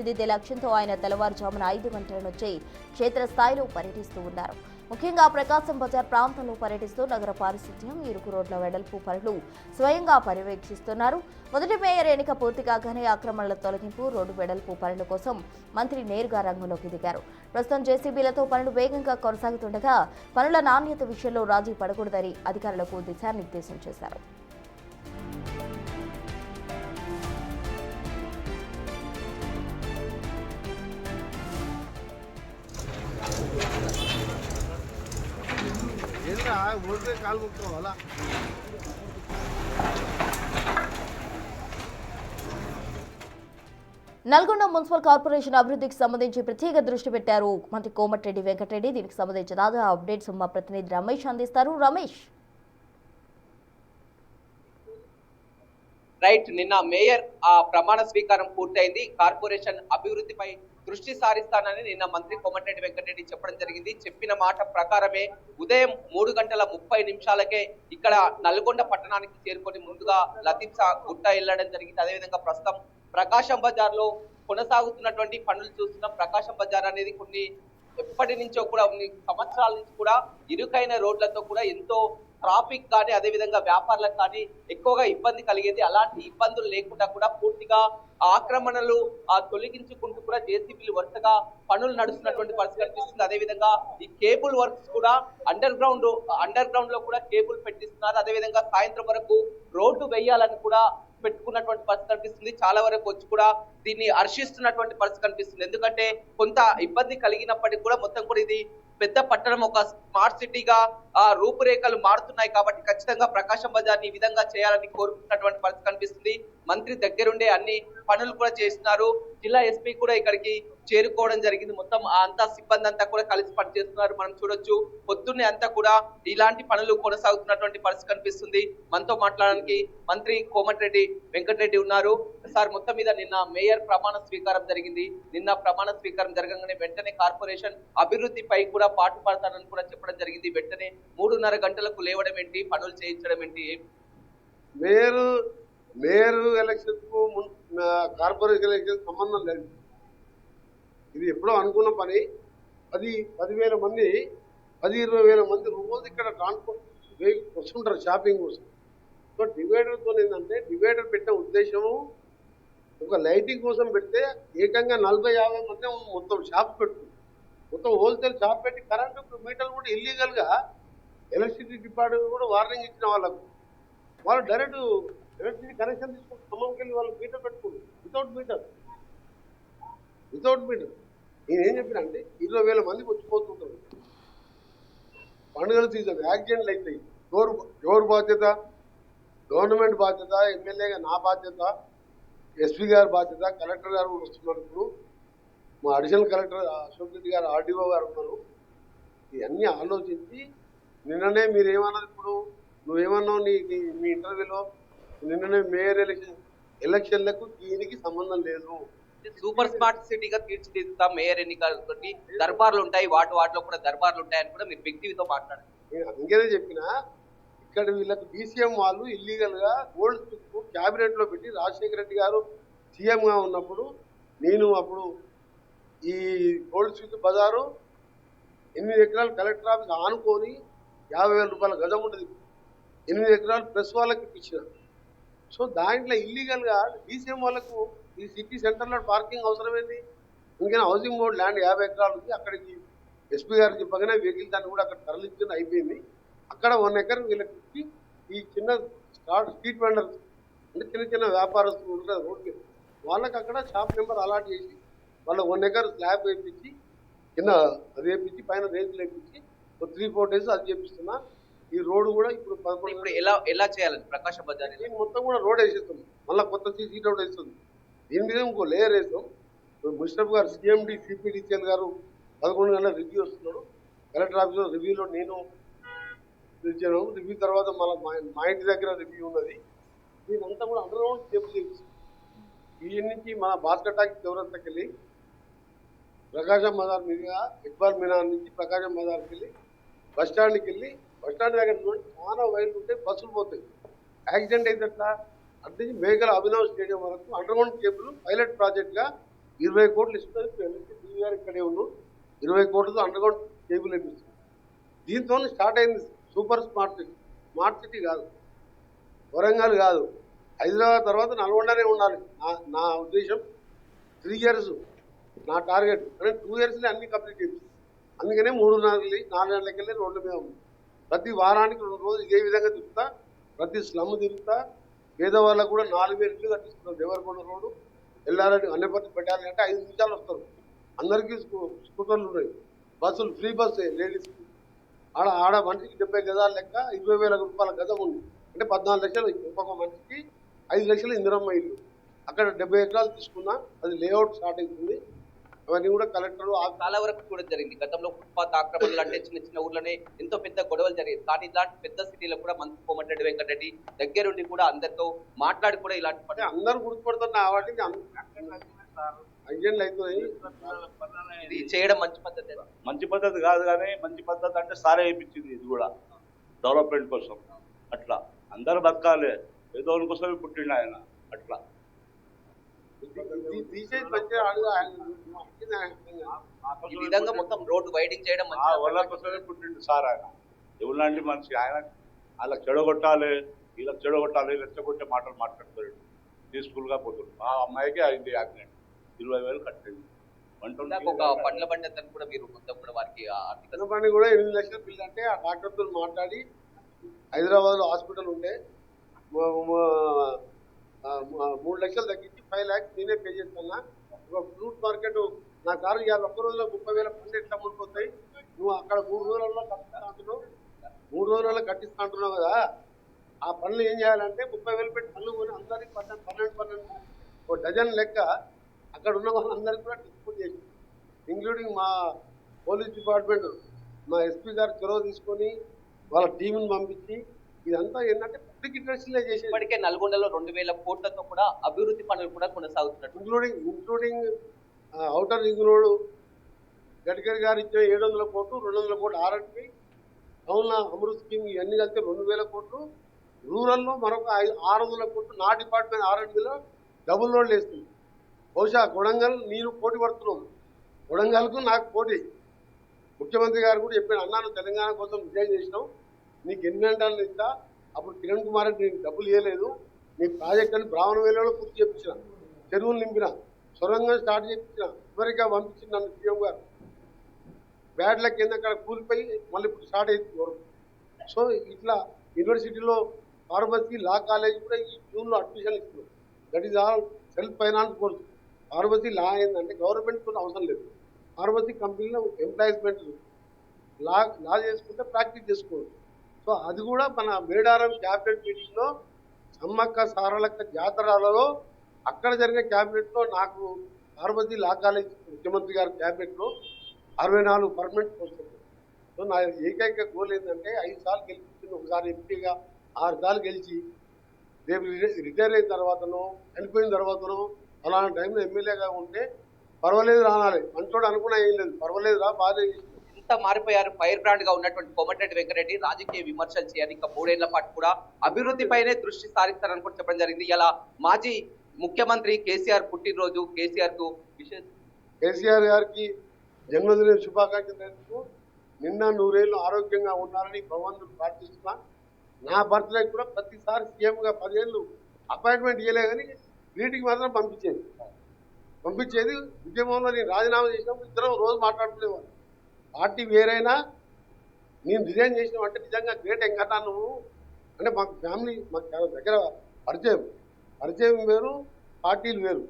ఇదే లక్ష్యంతో ఆయన తెల్లవారుజామున 5 గంటల నుంచి క్షేత్రస్థాయిలో పర్యటిస్తూ ఉన్నారు. ముఖ్యంగా ప్రకాశం బజార్ ప్రాంతంలో పర్యటిస్తూ నగర పారిశుధ్యం, ఇరుకు రోడ్ల వెడల్పు పనులు స్వయంగా పర్యవేక్షిస్తున్నారు. మొదటి మేయర్ ఎన్నిక పూర్తి కాగానే ఆక్రమణల తొలగింపు, రోడ్డు వెడల్పు పనుల కోసం మంత్రి నేరుగా రంగంలోకి దిగారు. ప్రస్తుతం జేసీబీలతో పనులు వేగంగా కొనసాగుతుండగా పనుల నాణ్యత విషయంలో రాజీ పడకూడదని అధికారులకు దిశానిర్దేశం చేశారు. నల్గొండ మున్సిపల్ కార్పొరేషన్ అభివృద్ధికి సంబంధించి ప్రత్యేక దృష్టి పెట్టారు మంత్రి కోమటిరెడ్డి వెంకటరెడ్డి. దీనికి సంబంధించి తాజా అప్డేట్స్ మా ప్రతినిధి రమేష్ అందిస్తారు. రమేష్, రైట్, నిన్న మేయర్ ప్రమాణ స్వీకారం పూర్తయింది. కార్పొరేషన్ అభివృద్ధిపై దృష్టి సారిస్తానని నిన్న మంత్రి కోమటిరెడ్డి వెంకటరెడ్డి చెప్పడం జరిగింది. చెప్పిన మాట ప్రకారమే ఉదయం 3:30 ఇక్కడ నల్గొండ పట్టణానికి చేరుకొని ముందుగా లతీఫ్ గుట్ట వెళ్ళడం జరిగింది. అదేవిధంగా ప్రస్తుతం ప్రకాశం బజార్ లో కొనసాగుతున్నటువంటి పనులు చూస్తున్నాం. ప్రకాశం బజార్ అనేది ఎప్పటి నుంచో కూడా సంవత్సరాల నుంచి కూడా ఇరుకైన రోడ్లతో కూడా ఎంతో ట్రాఫిక్ కానీ అదేవిధంగా వ్యాపారులకు కానీ ఎక్కువగా ఇబ్బంది కలిగేది. అలాంటి ఇబ్బందులు లేకుండా కూడా పూర్తిగా ఆక్రమణలు తొలగించుకుంటూ కూడా జేసీబీలు వరుసగా పనులు నడుస్తున్నటువంటి పరిస్థితి కనిపిస్తుంది. అదేవిధంగా ఈ కేబుల్ వర్క్స్ కూడా అండర్ గ్రౌండ్ లో కూడా కేబుల్ పెట్టిస్తున్నారు. అదేవిధంగా సాయంత్రం వరకు రోడ్డు వేయాలని కూడా పెట్టుకున్నటువంటి పరిస్థితి కనిపిస్తుంది. చాలా వరకు వచ్చి కూడా దీన్ని హర్షిస్తున్నటువంటి పరిస్థితి కనిపిస్తుంది. ఎందుకంటే కొంత ఇబ్బంది కలిగినప్పటికీ కూడా మొత్తం కూడా ఇది పెద్ద పట్టణం, ఒక స్మార్ట్ సిటీగా రూపురేఖలు మారుతున్నాయి. కాబట్టి ఖచ్చితంగా ప్రకాశం బజార్ ఈ విధంగా చేయాలని కోరుకుంటున్నటువంటి పరిస్థితి కనిపిస్తుంది. మంత్రి దగ్గరుండే అన్ని పనులు కూడా చేస్తున్నారు. జిల్లా ఎస్పీ కూడా ఇక్కడికి చేరుకోవడం జరిగింది. మొత్తం అంతా సిబ్బంది అంతా కూడా కలిసి పనిచేస్తున్నారు. మనం చూడొచ్చు, పొద్దున్నే అంతా కూడా ఇలాంటి పనులు కొనసాగుతున్నటువంటి పరిస్థితి కనిపిస్తుంది. మనతో మాట్లాడడానికి మంత్రి కోమటిరెడ్డి వెంకటరెడ్డి ఉన్నారు. సార్, మొత్తం మీద నిన్న మేయర్ ప్రమాణ స్వీకారం జరిగింది. నిన్న ప్రమాణ స్వీకారం జరగగానే వెంటనే కార్పొరేషన్ అభివృద్ధిపై కూడా పాటు పడతానని కూడా చెప్పడం జరిగింది. వెంటనే 3:30 గంటలకు లేవడం ఏంటి, పనులు చేయించడం ఏంటి? మేయర్ ఎలక్షన్ కు కార్పొరేషన్ ఎలక్షన్ సంబంధం లేదు. ఇది ఎప్పుడో అనుకున్న పని. 10,000 మంది 20,000 మంది రోజు ఇక్కడ ట్రాన్స్పోర్ట్ వస్తుంటారు షాపింగ్ కోసం. సో డివైడర్తో ఏంటంటే, డివైడర్ పెట్టిన ఉద్దేశము ఒక లైటింగ్ కోసం పెడితే ఏకంగా 40-50 మంది మొత్తం షాప్ పెట్టుకుంటారు. మొత్తం హోల్సేల్ షాప్ పెట్టి కరెంటు మీటర్లు కూడా ఇల్లీగల్గా ఎలక్ట్రిసిటీ డిపార్ట్మెంట్ కూడా వార్నింగ్ ఇచ్చిన వాళ్ళకు, వాళ్ళు డైరెక్ట్ ఎలక్ట్రిసిటీ కనెక్షన్ తీసుకుంటే ఖమ్మంకి వెళ్ళి వాళ్ళు మీటర్ పెట్టుకుంటారు వితౌట్ మీటర్. నేనేం చెప్పిన అంటే 20,000 మందికి వచ్చిపోతుంటారు. పండుగల సీజన్ యాక్సిడెంట్లు అవుతాయి. ఎవరు బాధ్యత? గవర్నమెంట్ బాధ్యత, ఎమ్మెల్యేగా నా బాధ్యత, ఎస్పీ గారి బాధ్యత, కలెక్టర్ గారు వస్తున్నారు. ఇప్పుడు మా అడిషనల్ కలెక్టర్ అశోక్ రెడ్డి గారు, ఆర్డీఓ గారు ఉన్నారు. ఇవన్నీ ఆలోచించి నిన్ననే మీరు ఏమన్నారు, ఇప్పుడు నువ్వేమన్నావు మీ ఇంటర్వ్యూలో, నిన్ననే మేయర్ ఎలక్షన్లకు దీనికి సంబంధం లేదు, సూపర్ స్మార్ట్ సిటీగా తీర్చిదిద్దుతాం మేయర్ ఎన్నికలతోటి, దర్బార్లు ఉంటాయి, వాటిలో కూడా దర్బార్లు ఉంటాయని కూడా మీరు వ్యక్తితో మాట్లాడారు. నేను అందుకనే చెప్పిన, ఇక్కడ వీళ్ళకి డీసీఎం వాళ్ళు ఇల్లీగల్ గా గోల్డ్ స్టిక్ క్యాబినెట్ లో పెట్టి రాజశేఖర రెడ్డి గారు సీఎం గా ఉన్నప్పుడు, నేను అప్పుడు ఈ గోల్డ్ స్టిక్ బజారు 8 ఎకరాలు కలెక్టర్ ఆఫీస్ ఆనుకొని 50,000 రూపాయల గజం ఉంటుంది. 8 ఎకరాలు ప్రెస్ వాళ్ళకి ఇప్పించిన. సో దాంట్లో ఇల్లీగల్ గా డీసీఎం వాళ్ళకు ఈ సిటీ సెంటర్లో పార్కింగ్ అవసరమైంది. అందుకని హౌసింగ్ బోర్డు ల్యాండ్ 50 ఎకరాలు ఉంది. అక్కడికి ఎస్పీ గారు చెప్పగానే వెహికల్ దాన్ని కూడా అక్కడ తరలించడం అయిపోయింది. అక్కడ 1 ఎకర్ వీళ్ళకి ఇచ్చి ఈ చిన్న స్ట్రీట్ వెండర్స్ అంటే చిన్న వ్యాపారస్తులు ఉంటారు రోడ్ మీద, వాళ్ళకి అక్కడ షాప్ నెంబర్ అలాట్ చేసి వాళ్ళ 1 ఎకర్ స్లాబ్ వేయించి కింద అది వేయించి పైన రేకులు వేయించి 3-4 days అది చేపిస్తున్నా. ఈ రోడ్డు కూడా ఇప్పుడు 11 ఎలా చేయాలని ప్రకాశం బజార్ మొత్తం కూడా రోడ్ వేసేస్తుంది. మళ్ళీ కొత్త సీసీ రోడ్ వేస్తుంది. దీని మీద ఇంకో లేయర్ వేస్తాం. ముషరఫ్ గారు, సిఎండి సిపిడిసిఎల్ గారు 11 గంటల రివ్యూ వస్తున్నాడు. కలెక్టర్ ఆఫీస్లో రివ్యూలో నేను ఇచ్చాను. రివ్యూ తర్వాత మళ్ళీ మా ఇంటి దగ్గర రివ్యూ ఉన్నది. దీనంతా కూడా అండర్ గ్రౌండ్ కేబుల్ చేసి ఈ నుంచి మన భాస్కర్ టాకీ చౌరస్తాకి వెళ్ళి ప్రకాశం బజార్ మీదుగా ఇక్బాల్ మినార్ నుంచి ప్రకాశం బజార్కి వెళ్ళి బస్టాండ్కి వెళ్ళి, బస్టాండ్ దగ్గర చాలా వైర్లు ఉంటే బస్సులు పోతాయి. యాక్సిడెంట్ అయితే అట్లా అటు నుంచి మేఘల అభినవ్ స్టేడియం వరకు అండర్ గ్రౌండ్ కేబుల్ పైలట్ ప్రాజెక్ట్గా 20 కోట్లు ఇస్తుంది గారు ఇక్కడే ఉన్నాం 20 కోట్లతో అండర్గ్రౌండ్ కేబుల్ వేపిస్తుంది. దీంతో స్టార్ట్ అయింది super smart city. Smart city కాదు, వరంగల్ కాదు, హైదరాబాద్ తర్వాత నల్గొండనే ఉండాలి నా ఉద్దేశం. 3 years నా టార్గెట్, కానీ 2 yearsలో అన్ని కంప్లీట్ చేసి అందుకనే 3-4 నెలలకెళ్ళి రోడ్ల మీద ఉంది. ప్రతి వారానికి 2 రోజులు ఇదే విధంగా తిరుగుతా, ప్రతి స్లమ్ తిరుగుతా. పేదవాళ్ళకు కూడా 4,000 ఇల్లు కట్టిస్తున్నారు. దేవరకొండ రోడ్డు ఎల్లారెడ్డి అన్నపతి పెట్టాలి అంటే 5 నిమిషాలు వస్తారు. అందరికీ స్కూటర్లు ఉన్నాయి, బస్సులు ఫ్రీ బస్సు లేడీస్కి. ఆడ మనిషికి 70 గజాల లెక్క 20,000 రూపాయల గజం ఉంది అంటే 14 లక్షలు. ఒక్కొక్క మనిషికి 5 లక్షలు ఇందిరమ్మ ఇల్లు. అక్కడ 70 ఎకరాలు తీసుకున్నా, అది లేఅవుట్ స్టార్ట్ అవుతుంది. అవన్నీ కూడా కలెక్టర్ చాలా వరకు కూడా జరిగింది. గతంలో ఫుట్పాత్ ఆక్రమణలు అంటే చిన్న చిన్న ఊర్లోనే ఎంతో పెద్ద గొడవలు జరిగింది. కానీ ఇలాంటి పెద్ద సిటీలో కూడా మంత్రి కోమటిరెడ్డి వెంకటరెడ్డి దగ్గరుండి కూడా అందరితో మాట్లాడి కూడా ఇలాంటి అందరూ గుర్తుపడుతున్న వాటిని అయ్యండి అవుతున్నాయి. ఇది చేయడం మంచి పద్ధతి. మంచి పద్ధతి కాదు, కానీ మంచి పద్ధతి అంటే సారే వేయించింది. ఇది కూడా డెవలప్మెంట్ కోసం. అట్లా అందరు బతకాలి, ఏదో కోసమే పుట్టిండు ఆయన. అట్లా ఈ విధంగా మొత్తం రోడ్డు వైడింగ్ చేయడం వాళ్ళ కోసమే పుట్టిండు సార్ ఆయన. ఎవరిలాంటి మనిషి ఆయన. వాళ్ళకి చెడగొట్టాలి, వీళ్ళకి చెడగొట్టాలి, రెచ్చగొట్టే మాటలు మాట్లాడుతాడు. పీస్ఫుల్ గా పోతుంది. ఆ అమ్మాయికి అయింది యాక్సిడెంట్, 20,000 కట్టింది. ఒక పండ్ల బండి అతను కూడా మీరు మొత్తం కూడా వారికి పండ్ల బండి కూడా 8 లక్షల బిల్లు అంటే ఆ డాక్టర్తో మాట్లాడి హైదరాబాద్ లో హాస్పిటల్ ఉంటే 3 లక్షలు తగ్గించి 5 lakhs నేనే పే చేస్తున్నా. ఒక ఫ్రూట్ మార్కెట్ నా కారు ఇవాళ ఒక్క రోజులో 30,000 పండ్లు ఎట్లా అమ్ముడిపోతాయి. నువ్వు అక్కడ 3 రోజులలో కట్టిస్తా అంటున్నావు, 3 రోజులలో కట్టిస్తా అంటున్నావు కదా. ఆ పనులు ఏం చేయాలంటే 30,000 పెట్టి పనులు కొని అందరికి 12 ఒక డజన్ లెక్క అక్కడ ఉన్న వాళ్ళందరికీ కూడా డిస్ట్రిబ్యూట్ చేసి, ఇంక్లూడింగ్ మా పోలీస్ డిపార్ట్మెంట్, మా ఎస్పీ గారు చొరవ తీసుకొని వాళ్ళ టీంని పంపించి ఇదంతా ఏంటంటే పబ్లిక్ ఇంట్రెస్ట్లే చేసి ఇప్పటికే నల్గొండలో 2,000 కోట్లతో కూడా అభివృద్ధి పనులు కూడా కొనసాగుతున్నట్టు. Including outer ring road Gadkari గారు ఇచ్చిన 700 కోట్లు, 200 కోట్లు ఆర్ఎండ్పి, టౌన్ల అమృత్ స్కీమ్ ఇవన్నీ కలిసి 2,000 కోట్లు. రూరల్లో మరొక 600 కోట్లు నా డిపార్ట్మెంట్ ఆర్ఎండ్బిలో డబుల్ రోడ్లు వేస్తుంది. బహుశా కొడంగల్ నేను పోటీ పడుతున్నాను, కొడంగల్కు నాకు పోటీ. ముఖ్యమంత్రి గారు కూడా చెప్పాను, అన్నాను తెలంగాణ కోసం విజయం చేసినాం, నీకు ఎన్ని గంటలు ఇస్తా. అప్పుడు కిరణ్ కుమార్ రెడ్డి నీకు డబ్బులు ఇవ్వలేదు, నీ ప్రాజెక్ట్ అని బ్రాహ్మణవేలలో పూర్తి చేయించిన, చెరువులు నింపిన, సొరంగం స్టార్ట్ చేయించిన, అమెరికా పంపించిన నన్ను సీఎం గారు. బ్యాడ్ లక్ కింద అక్కడ కూలిపోయి మళ్ళీ ఇప్పుడు స్టార్ట్ అవుతుంది. సో ఇట్లా యూనివర్సిటీలో ఫార్మసీ, లా కాలేజ్ కూడా ఈ జూన్లో అడ్మిషన్ ఇస్తున్నాం. That is all self finance course. Pharmacy లా ఏంటంటే గవర్నమెంట్ కూడా అవసరం లేదు. ఫార్మసీ కంపెనీలో ఎంప్లాయ్మెంట్ లా చేసుకుంటే ప్రాక్టీస్ చేసుకోవచ్చు. సో అది కూడా మన మేడారం క్యాబినెట్ మీటింగ్లో సమ్మక్క సారలక్క జాతరలలో అక్కడ జరిగే క్యాబినెట్లో నాకు ఫార్మసీ లా కాలేజ్ ముఖ్యమంత్రి గారి క్యాబినెట్లో 64 పర్మనెంట్ పోస్టులు. సో నా ఏకైక గోల్ ఏంటంటే 5 సార్లు గెలిపించింది, ఒకసారి ఎంపీగా 6 సార్లు గెలిచి రేపు రిటైర్ అయిన తర్వాతనో చనిపోయిన తర్వాతనో అలాంటి టైంలో ఎమ్మెల్యేగా ఉంటే పర్వాలేదు రానాలి. మంచోడు అనుకున్నా ఏం లేదు, పర్వాలేదు రా బాగా ఎంత మారిపోయారు. ఫైర్ బ్రాండ్ గా ఉన్నటువంటి కోమటిరెడ్డి వెంకటరెడ్డి రాజకీయ విమర్శలు చేయాలి. ఇంకా 3 ఏళ్ల పాటు కూడా అభివృద్ధిపైనే దృష్టి సారిస్తారని కూడా చెప్పడం జరిగింది. ఇలా మాజీ ముఖ్యమంత్రి కేసీఆర్ పుట్టినరోజు, కేసీఆర్ గారికి జన్మదిన శుభాకాంక్షలు. నిన్న 100 ఏళ్ళు ఆరోగ్యంగా ఉన్నారని భగవంతుడు ప్రార్థిస్తున్నా. నా బర్త్డే కూడా ప్రతిసారి సీఎంగా 10 ఏళ్ళు అపాయింట్మెంట్ ఇవ్వలే కానీ వీటికి మాత్రం పంపించేది. ఉద్యమంలో నేను రాజీనామా చేసినప్పుడు ఇద్దరం రోజు మాట్లాడుకునేవాడు. పార్టీ వేరైనా నేను రిజైన్ చేసినామంటే నిజంగా గ్రేట్. ఎంకన్నా నువ్వు అంటే మాకు ఫ్యామిలీ, మాకు చాలా దగ్గర పరిచయం వేరు, పార్టీలు వేరు.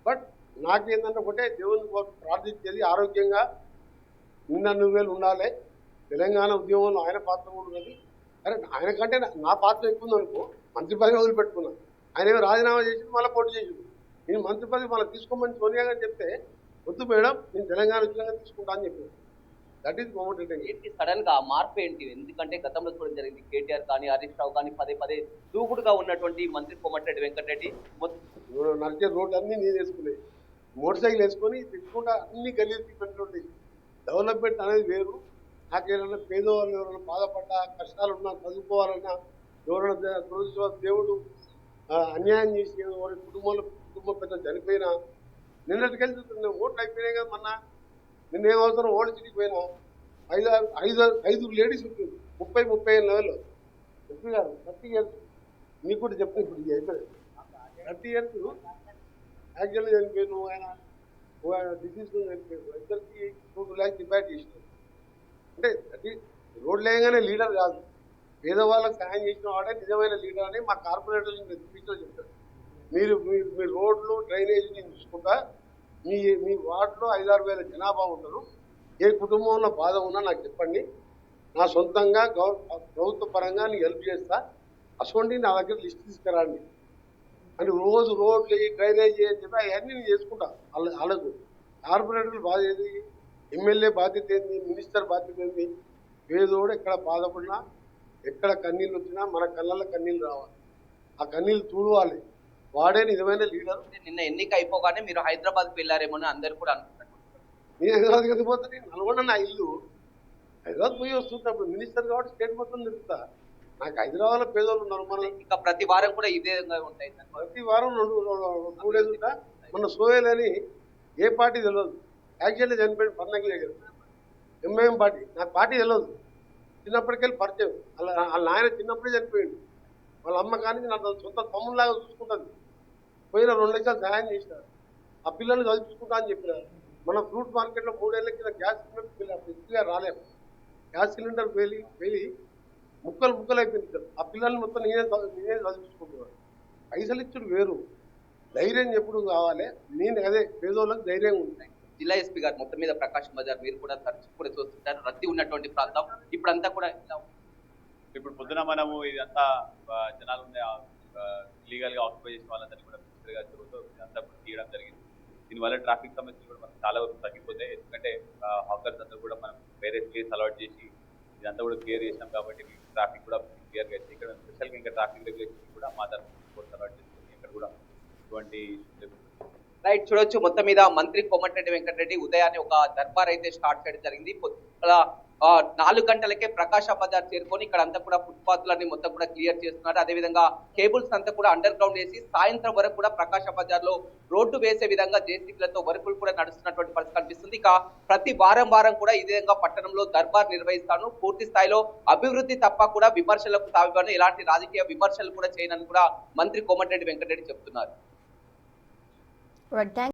బట్ నాకేంటంటే ఒకటే దేవుని ప్రార్థించేది ఆరోగ్యంగా నిన్న 100 వేలు ఉండాలి. తెలంగాణ ఉద్యమంలో ఆయన పాత్ర కూడా ఉన్నది. అరే ఆయన కంటే నా పాత్ర ఎక్కువ ఉందనుకో, మంత్రి పదవి వదిలిపెట్టుకున్నాను. ఆయన ఏమో రాజీనామా చేసి మళ్ళీ పోటీ చేసి నేను మంత్రి పదవి మళ్ళీ తీసుకోమని సోనియా గారు చెప్తే వద్దు మేడం నేను తెలంగాణ ఉద్యోగంగా తీసుకుంటా అని చెప్పాను. That is Komatireddy. సడన్ గా మార్పు ఏంటి? ఎందుకంటే గతంలో చూడడం జరిగింది, కేటీఆర్ కానీ హరీష్ రావు కానీ పదే దూకుడుగా ఉన్నటువంటి మంత్రి కోమటిరెడ్డి వెంకటరెడ్డి నడిచే రోడ్డు అన్ని నేను వేసుకునే, మోటార్ సైకిల్ వేసుకొని తిట్టుకుంటా అన్ని గలీజీ పెట్టుకుంటే. డెవలప్మెంట్ అనేది వేరు. నాకేమైనా పేదవాళ్ళు ఎవరైనా బాధపడ్డా, కష్టాలు ఉన్నా, చదువుకోవాలన్నా, ఎవరైనా దేవుడు అన్యాయం చేసి కుటుంబం పెద్ద చనిపోయినా నిన్నటికెళ్ళి చూస్తున్నా ఓట్లు అయిపోయినాయి కదా మొన్న. నిన్న ఏం అవసరం ఓల్డ్ సిటీకి పోయినా ఐదు లేడీస్ ఉంటుంది 30-35 లెవెల్లో. ఎంపీ గారు 30 ఇయర్స్ మీకు కూడా చెప్తే ఇప్పుడు ఇది అయిపోయింది. 30 ఇయర్స్ యాక్చువల్గా చనిపోయాను. ఆయన డిసీజ్ చనిపోయారు. ఇద్దరికి 2 lakhs డిపాజిట్ చేసినారు. అంటే అది రోడ్లు వేయగానే లీడర్ కాదు, పేదవాళ్ళకి సాయం చేసిన వాడే నిజమైన లీడర్ అని మా కార్పొరేటర్లు స్పీచ్లో చెప్తారు. మీరు మీ రోడ్లు డ్రైనేజీని చూసుకుంటా మీ వార్డులో 5-6 వేల జనాభా ఉంటారు. ఏ కుటుంబంలో బాధ ఉన్నా నాకు చెప్పండి, నా సొంతంగా ప్రభుత్వ పరంగా నీకు హెల్ప్ చేస్తా, అసలు నా దగ్గర లిస్ట్ తీసుకురండి అని రోజు రోడ్లు డ్రైనేజీ అని చెప్పి అవన్నీ నేను చేసుకుంటా. వాళ్ళకు కార్పొరేటర్లు బాధ ఏది, ఎమ్మెల్యే బాధ్యత ఏంది, మినిస్టర్ బాధ్యత ఏంది. పేదోడు ఎక్కడ బాధపడినా ఎక్కడ కన్నీళ్ళు వచ్చినా మన కళ్ళల్లో కన్నీళ్ళు రావాలి, ఆ కన్నీళ్ళు చూడవాలి. వాడే నిజమైన లీడర్. నిన్న ఎన్నిక అయిపోగానే మీరు హైదరాబాద్ వెళ్ళారేమో అని అందరు కూడా అనుకుంటున్నారు. నేను హైదరాబాద్ వెళ్ళిపోతే నేను నల్గొండ నా ఇల్లు. హైదరాబాద్ పోయి వస్తుంటప్పుడు మినిస్టర్ కాబట్టి స్టేట్ మొత్తం తిరుగుతా. నాకు హైదరాబాద్లో పేదోళ్ళు ఉన్నారు. మన ఇంకా ప్రతి వారం కూడా ఇదే విధంగా ఉంటాయి సార్. ప్రతి వారం 2 డేస్ ఉంటా. మన సోయల్ అని ఏ పార్టీ తెలియదు, యాక్చువల్లీ చనిపోయింది పర్నకి దగ్గర ఎంఐఎం పార్టీ. నాకు పార్టీ తెలియదు, చిన్నప్పటికెళ్ళి పరిచయం. వాళ్ళ నాయన చిన్నప్పుడే చనిపోయింది. వాళ్ళ అమ్మ కానీ నాకు సొంత తమ్ముళ్ళలాగా చూసుకుంటుంది. పోయిన 2 లక్షలు సహాయం చేసినారు. ఆ పిల్లల్ని చదివించుకుంటా అని చెప్పినారు. మన ఫ్రూట్ మార్కెట్లో 3 ఏళ్ళ కింద గ్యాస్ సిలిండర్ రాలేము. గ్యాస్ సిలిండర్ వెళ్ళి ముక్కలు అయిపోయింది. ఆ పిల్లల్ని మొత్తం నేనే చదివించుకుంటున్నాను. పైసలు ఇచ్చుడు వేరు, ధైర్యం ఎప్పుడు కావాలి. నేను అదే పేదోళ్ళకి ధైర్యం ఉంటాయి. జిల్లా ఎస్పీ గారు మొత్తం మీద ప్రకాశం బజార్ మీరు కూడా కూడా చూస్తుంటారు, రద్దీ ఉన్నటువంటి ప్రాంతం. ఇప్పుడంతా కూడా ఇప్పుడు పొద్దున మనము ఇదంతా జనాలు ఉండే ఇల్లీగల్ గా ఆక్యుపై చేసిన వాళ్ళందరినీ కూడా ఫిజికల్గా తిరుగుతూ ఇదంతా కూడా తీయడం జరిగింది. దీనివల్ల ట్రాఫిక్ సమస్యలు కూడా మనకు చాలా వరకు తగ్గిపోతాయి. ఎందుకంటే హాకర్స్ అందరూ కూడా మనం వేరే ప్లేస్ అలవాట్ చేసి ఇదంతా కూడా క్లియర్ చేసినాం కాబట్టి ట్రాఫిక్ కూడా క్లియర్గా అయితే ఇక్కడ స్పెషల్గా ఇంకా ట్రాఫిక్ రెగ్యులేషన్ కూడా మా తరఫున అలవాట్ చేసుకుని ఇక్కడ కూడా ఎటువంటి రైట్ చూడొచ్చు. మొత్తం మీద మంత్రి కోమటిరెడ్డి వెంకటరెడ్డి ఉదయాన్నే ఒక దర్బార్ అయితే స్టార్ట్ చేయడం జరిగింది. 4 గంటలకే ప్రకాశం బజార్ చేరుకొని ఇక్కడ అంతా కూడా ఫుట్పాత్లన్నీ మొత్తం కూడా క్లియర్ చేస్తున్నారు. అదేవిధంగా కేబుల్స్ అంతా కూడా అండర్ గ్రౌండ్ వేసి సాయంత్రం వరకు కూడా ప్రకాశం బజార్ లో రోడ్డు వేసే విధంగా జేసీబీలతో వర్కులు కూడా నడుస్తున్నటువంటి పరిస్థితి కనిపిస్తుంది. ఇక ప్రతి వారం కూడా ఇదే విధంగా పట్టణంలో దర్బార్ నిర్వహిస్తాను, పూర్తి స్థాయిలో అభివృద్ధి తప్ప కూడా విమర్శలకు తావివ్వను, ఎలాంటి రాజకీయ విమర్శలు కూడా చేయనని కూడా మంత్రి కోమటిరెడ్డి వెంకటరెడ్డి చెప్తున్నారు.